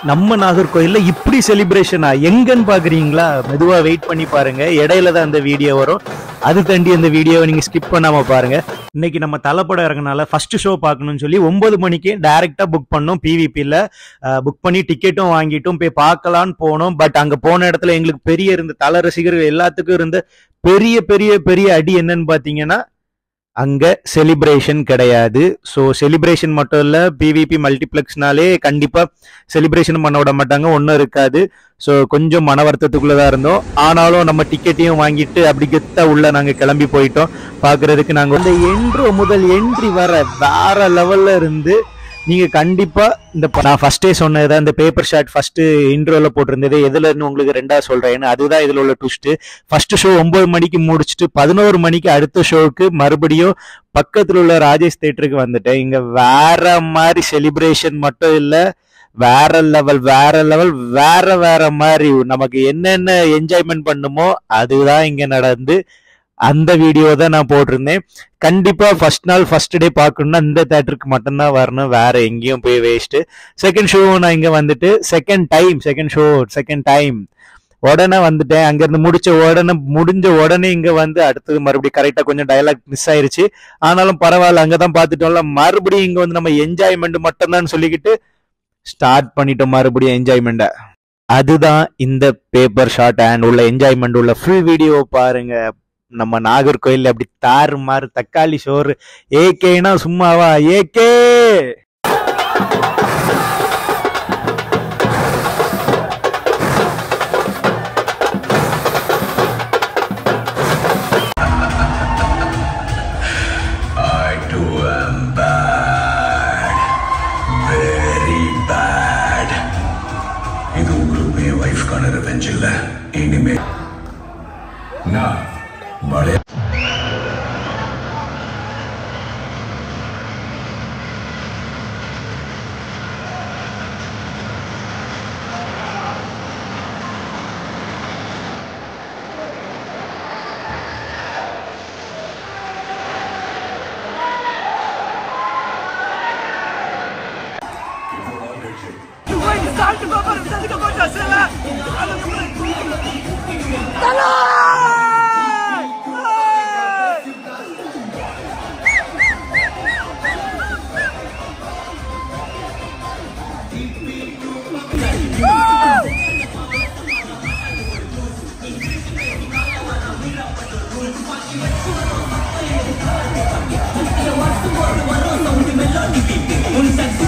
நம்ம நாகர்கோயில்ல இப்படி செலிப்ரேஷனா எங்கன்னு பாக்குறீங்களா? மெதுவா வெயிட் பண்ணி பாருங்க, இடையில தான் அந்த வீடியோ வரும். அது தாண்டி அந்த வீடியோவை நீங்க ஸ்கிப் பண்ணாம பாருங்க. இன்னைக்கு நம்ம தலைப்படம் இறங்கினால ஃபர்ஸ்ட் ஷோ பார்க்கணும்னு சொல்லி 9 மணிக்கு டைரக்டா புக் பண்ணோம். பிவிபியில் புக் பண்ணி டிக்கெட்டும் வாங்கிட்டும் போய் பார்க்கலான்னு போனோம். பட் அங்க போன இடத்துல எங்களுக்கு பெரிய இருந்த தல ரசிகர்கள் எல்லாத்துக்கும் இருந்த பெரிய பெரிய பெரிய அடி என்னன்னு பாத்தீங்கன்னா, அங்க செலிப்ரேஷன் கிடையாது. ஸோ செலிப்ரேஷன் மட்டும் இல்ல, பிவிபி மல்டிப்ளெக்ஸ்னாலே கண்டிப்பா செலிப்ரேஷன் பண்ண விட மாட்டாங்க, ஒன்றும் இருக்காது. ஸோ கொஞ்சம் மன வருத்தத்துக்குள்ளதான் இருந்தோம். ஆனாலும் நம்ம டிக்கெட்டையும் வாங்கிட்டு அப்படி கெத்தா உள்ள நாங்க கிளம்பி போயிட்டோம் பாக்குறதுக்கு. நாங்க இந்த என்ட்ரோ முதல் என்ட்ரி வர வேற லெவல்ல இருந்து நீங்க கண்டிப்பா இந்த நான் ஃபர்ஸ்டே சொன்னதான் இந்த பேப்பர் ஷாட் ஃபர்ஸ்ட் இன்ட்ரோல போட்டிருந்தது எதுலன்னு உங்களுக்கு ரெண்டா சொல்றேன். அதுதான் இதுல உள்ள ட்விஸ்ட். ஃபர்ஸ்ட் ஷோ 9 மணிக்கு முடிச்சுட்டு 11 மணிக்கு அடுத்த ஷோவுக்கு மறுபடியும் பக்கத்துல உள்ள ராஜேஷ் தியேட்டருக்கு வந்துட்டேன். இங்க வேற மாதிரி செலிப்ரேஷன் மட்டும் இல்ல, வேற லெவல் வேற லெவல் வேற வேற மாதிரி நமக்கு என்னென்ன என்ஜாய்மெண்ட் பண்ணுமோ அதுதான் இங்க நடந்து. அந்த வீடியோ தான் நான் போட்டிருந்தேன். கண்டிப்பா ஃபர்ஸ்ட் நாள் ஃபர்ஸ்ட் டே பார்க்கணும்னா இந்த தேட்டருக்கு மட்டும்தான் வரணும், வேற எங்கேயும் போய் வேஸ்ட். செகண்ட் ஷோ நான் இங்க வந்துட்டு செகண்ட் டைம் உடனே வந்துட்டேன். அங்கிருந்து முடிஞ்ச உடனே இங்க வந்து அடுத்தது மறுபடியும் கரெக்டா கொஞ்சம் டயலாக் மிஸ் ஆயிருச்சு. ஆனாலும் பரவாயில்ல, அங்கதான் பார்த்துட்டோம்ல. மறுபடியும் இங்க வந்து நம்ம என்ஜாய்மெண்ட் மட்டும்தான் சொல்லிக்கிட்டு ஸ்டார்ட் பண்ணிட்டோம் மறுபடியும் என்ஜாய்மெண்ட. அதுதான் இந்த பேப்பர் ஷாட் அண்ட் உள்ள என்ஜாய்மெண்ட் உள்ள ஃபுல் வீடியோ பாருங்க. நம்ம நாகர்கோயில் அப்படி தாறு மாறு தக்காளி சோறு. ஏகேனா சும்மாவா? ஏகே இது உங்களுக்கு என் வைஃப்கான ரிவெஞ்ச் இல்ல. இனிமே நான் பழைய un